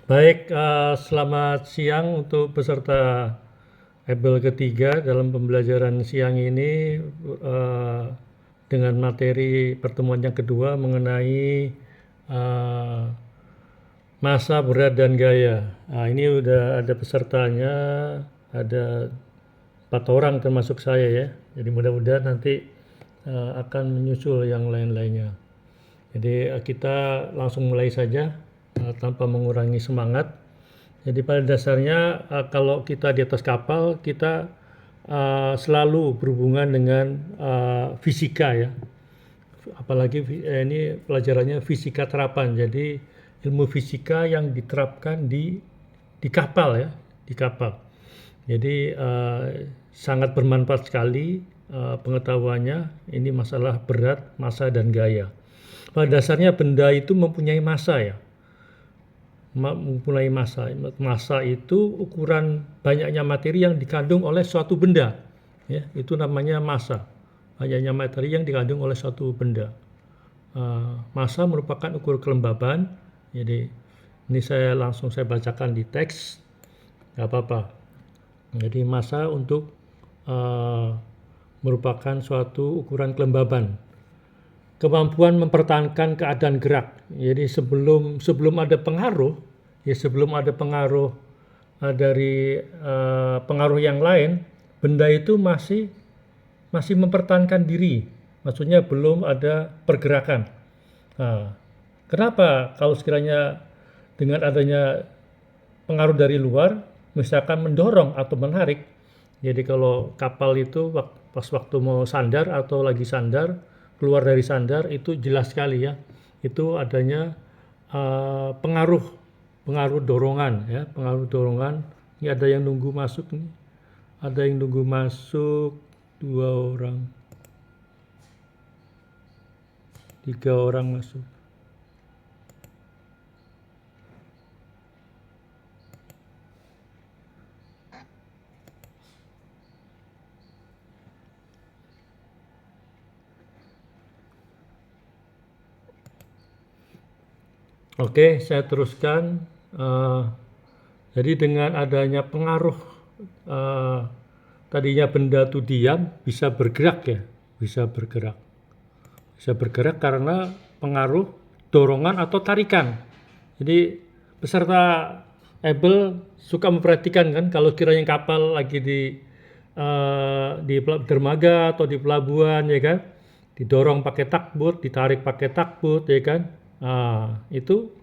Baik, selamat siang untuk peserta Ebel ketiga dalam pembelajaran siang ini eh, dengan materi pertemuan yang kedua mengenai eh, massa, berat, dan gaya. Nah, ini udah ada pesertanya, ada 4 orang termasuk saya ya. Jadi mudah-mudahan nanti akan menyusul yang lain-lainnya. Jadi kita langsung mulai saja tanpa mengurangi semangat. Jadi pada dasarnya kalau kita di atas kapal kita selalu berhubungan dengan fisika ya. Apalagi ini pelajarannya fisika terapan. Jadi ilmu fisika yang diterapkan di kapal ya, di kapal. Jadi sangat bermanfaat sekali pengetahuannya. Ini masalah berat, massa dan gaya. Pada dasarnya benda itu mempunyai massa ya, mempunyai massa. Massa itu ukuran banyaknya materi yang dikandung oleh suatu benda. Ya, itu namanya massa. Banyaknya materi yang dikandung oleh suatu benda. Massa merupakan ukur kelembaban. Jadi ini saya bacakan di teks, nggak apa-apa. Jadi massa untuk uh, merupakan suatu ukuran kelembaban. Kemampuan mempertahankan keadaan gerak. Jadi sebelum ada pengaruh, ya sebelum ada pengaruh dari pengaruh yang lain, benda itu masih mempertahankan diri. Maksudnya belum ada pergerakan. Nah, kenapa kalau sekiranya dengan adanya pengaruh dari luar, misalkan mendorong atau menarik, jadi kalau kapal itu pas waktu mau sandar atau lagi sandar, keluar dari sandar itu jelas sekali ya, itu adanya pengaruh pengaruh dorongan ya, pengaruh dorongan. Ini ada yang nunggu masuk nih, ada yang nunggu masuk 2 orang, 3 orang masuk. Oke, saya teruskan. Eh, jadi dengan adanya pengaruh eh, tadinya benda itu diam, bisa bergerak ya, bisa bergerak, bisa bergerak karena pengaruh dorongan atau tarikan. Jadi peserta Able suka memperhatikan kan kalau kiranya kapal lagi di dermaga atau di pelabuhan ya kan, didorong pakai takbut, ditarik pakai takbut ya kan. Itu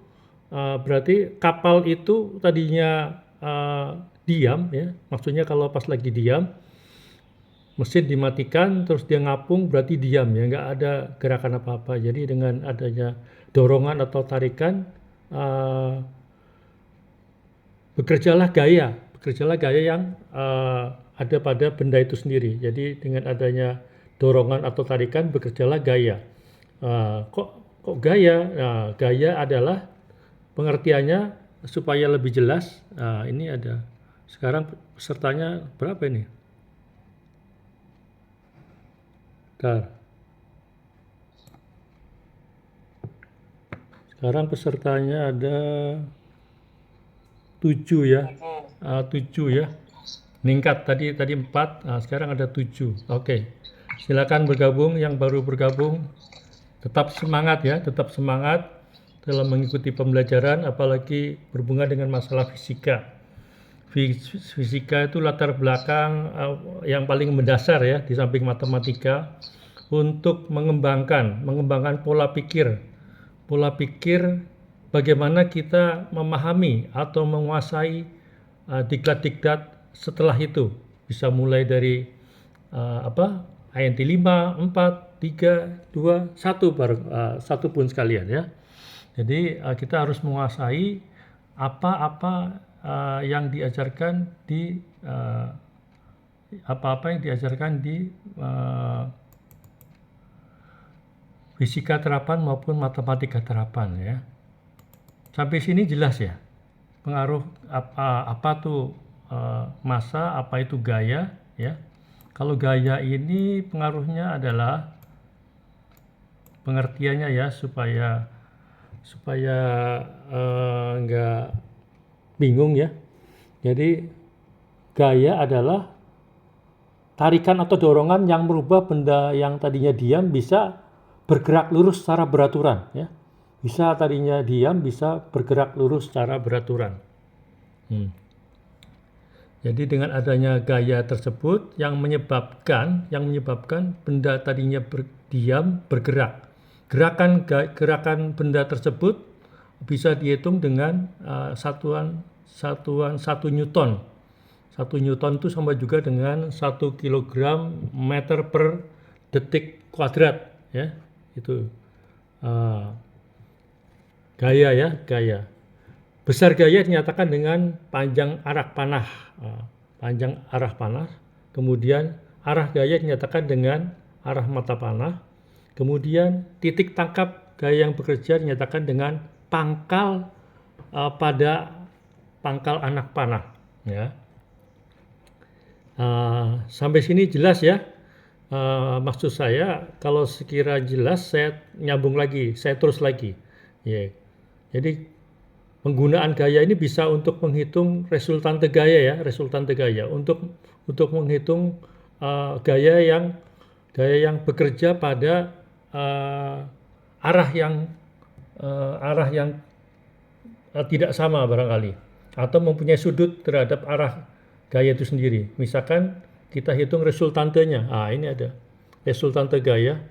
berarti kapal itu tadinya diam ya, maksudnya kalau pas lagi diam mesin dimatikan terus dia ngapung berarti diam ya, nggak ada gerakan apa-apa. Jadi dengan adanya dorongan atau tarikan uh, bekerjalah gaya yang ada pada benda itu sendiri. Jadi dengan adanya dorongan atau tarikan bekerjalah gaya. Kok gaya? Nah, gaya adalah pengertiannya supaya lebih jelas. Nah, ini ada. Sekarang pesertanya berapa ini? Bentar. Sekarang pesertanya ada 7 ya. 7 ya. Meningkat tadi 4, nah sekarang ada 7. Oke. Silakan bergabung yang baru bergabung. Tetap semangat ya, tetap semangat dalam mengikuti pembelajaran apalagi berhubungan dengan masalah fisika. Fisika itu latar belakang yang paling mendasar ya di samping matematika untuk mengembangkan pola pikir bagaimana kita memahami atau menguasai diklat-diklat setelah itu. Bisa mulai dari INT 5, 4, 3, 2, 1 satu pun sekalian ya. Jadi kita harus menguasai apa-apa yang diajarkan di apa-apa yang diajarkan di fisika terapan maupun matematika terapan ya. Sampai sini jelas ya. Pengaruh apa tuh massa, apa itu gaya ya. Kalau gaya ini pengaruhnya adalah pengertiannya ya supaya supaya nggak bingung ya. Jadi gaya adalah tarikan atau dorongan yang merubah benda yang tadinya diam bisa bergerak lurus secara beraturan ya. Bisa tadinya diam bisa bergerak lurus secara beraturan. Jadi dengan adanya gaya tersebut yang menyebabkan benda tadinya diam bergerak. Gerakan benda tersebut bisa dihitung dengan satuan 1 Newton. 1 Newton itu sama juga dengan 1 kilogram meter per detik kuadrat ya. Itu gaya ya, gaya. Besar gaya dinyatakan dengan panjang arah panah. Kemudian arah gaya dinyatakan dengan arah mata panah. Kemudian titik tangkap gaya yang bekerja dinyatakan dengan pangkal pada pangkal anak panah ya. Sampai sini jelas ya. Maksud saya kalau sekira jelas saya nyambung lagi, saya terus lagi ya. Jadi penggunaan gaya ini bisa untuk menghitung resultante gaya ya, untuk menghitung gaya yang bekerja pada arah yang tidak sama barangkali, atau mempunyai sudut terhadap arah gaya itu sendiri. Misalkan kita hitung resultantenya, ini ada resultante gaya,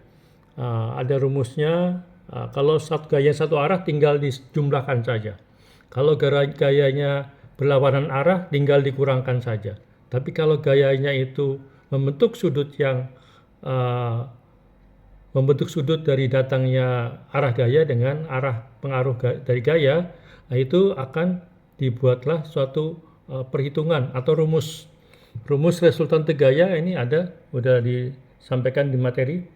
ada rumusnya. Kalau gaya satu arah tinggal dijumlahkan saja. Kalau gayanya berlawanan arah tinggal dikurangkan saja. Tapi kalau gayanya itu membentuk sudut dari datangnya arah gaya dengan arah pengaruh dari gaya, itu akan dibuatlah suatu perhitungan atau rumus resultante gaya. Ini udah disampaikan di materi.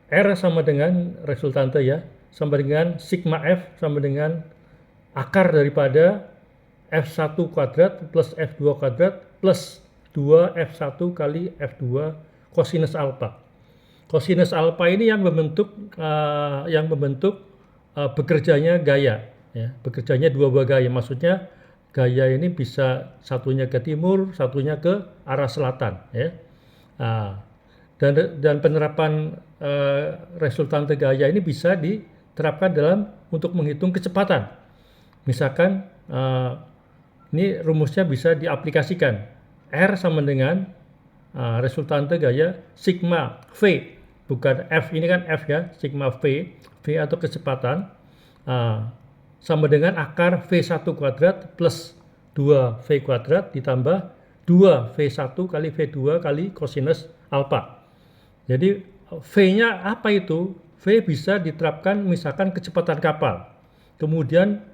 R sama dengan resultante ya, sama dengan sigma F sama dengan akar daripada F1 kuadrat plus F2 kuadrat plus 2F1 kali F2 kosinus alpha. Kosinus alpha ini yang membentuk bekerjanya gaya ya, bekerjanya dua buah gaya. Maksudnya gaya ini bisa satunya ke timur, satunya ke arah selatan ya. Dan penerapan resultante gaya ini bisa diterapkan untuk menghitung kecepatan. Misalkan ini rumusnya bisa diaplikasikan. R sama dengan resultante gaya sigma V, bukan F, ini kan F ya, sigma V atau kecepatan sama dengan akar V1 kuadrat plus 2V kuadrat ditambah 2V1 kali V2 kali kosinus alpha. Jadi V-nya apa itu? V bisa diterapkan misalkan kecepatan kapal. Kemudian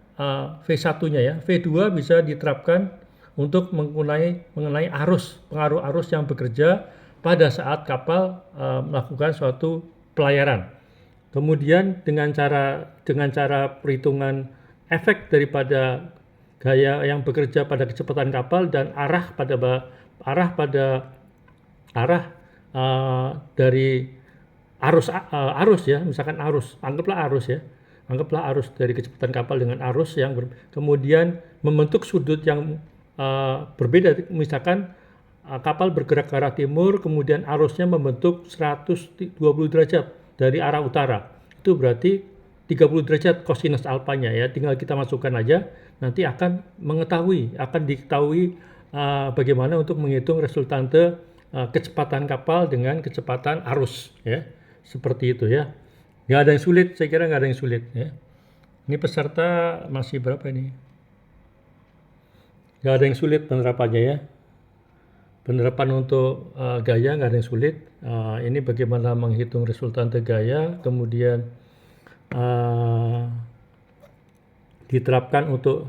V1-nya ya, V2 bisa diterapkan untuk mengenai pengaruh arus yang bekerja pada saat kapal melakukan suatu pelayaran. Kemudian dengan cara perhitungan efek daripada gaya yang bekerja pada kecepatan kapal dan arah dari arus ya, misalkan anggaplah arus dari kecepatan kapal dengan arus yang kemudian membentuk sudut yang berbeda. Misalkan kapal bergerak ke arah timur, kemudian arusnya membentuk 120 derajat dari arah utara. Itu berarti 30 derajat kosinus alfanya ya. Tinggal kita masukkan aja, nanti akan diketahui bagaimana untuk menghitung resultante kecepatan kapal dengan kecepatan arus ya. Seperti itu ya. Nggak ada yang sulit, saya kira nggak ada yang sulit ya. Ini peserta masih berapa ini? Nggak ada yang sulit penerapannya ya. Penerapan untuk gaya nggak ada yang sulit. Ini bagaimana menghitung resultante gaya, kemudian diterapkan untuk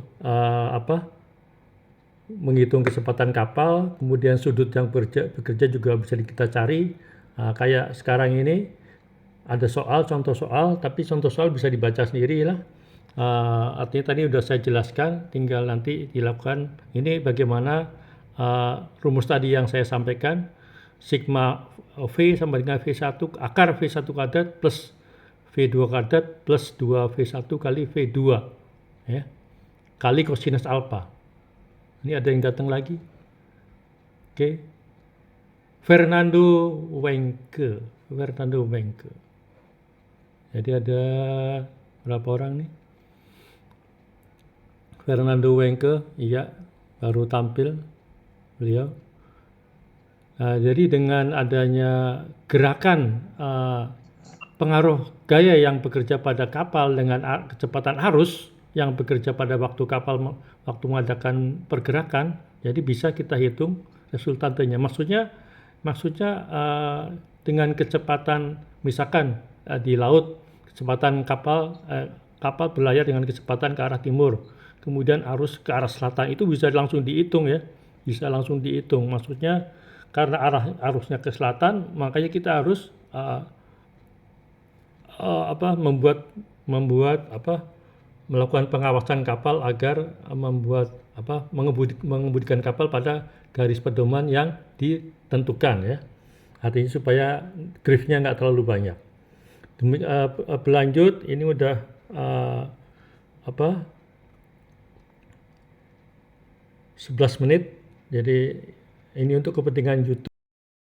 menghitung kecepatan kapal, kemudian sudut yang bekerja juga bisa kita cari. Kayak sekarang ini ada contoh soal, tapi contoh soal bisa dibaca sendiri lah. Artinya tadi sudah saya jelaskan, tinggal nanti dilakukan. Ini bagaimana rumus tadi yang saya sampaikan, sigma V sama dengan V1 akar V1 kuadrat plus V2 kuadrat plus 2V1 kali V2 ya, kali kosinus alfa. Ini ada yang datang lagi. Oke. Fernando Wenke. Jadi ada berapa orang nih? Fernando Wenke, iya, baru tampil beliau. Jadi dengan adanya gerakan pengaruh gaya yang bekerja pada kapal dengan kecepatan arus yang bekerja pada waktu kapal waktu mengadakan pergerakan, jadi bisa kita hitung resultantenya. Maksudnya dengan kecepatan misalkan di laut kecepatan kapal berlayar dengan kecepatan ke arah timur, kemudian arus ke arah selatan, itu bisa langsung dihitung ya, bisa langsung dihitung. Maksudnya karena arusnya ke selatan, makanya kita harus melakukan pengawasan kapal agar mengemudikan kapal pada garis pedoman yang ditentukan ya. Artinya supaya driftnya nggak terlalu banyak. Berlanjut, ini udah 11 menit. Jadi ini untuk kepentingan YouTube.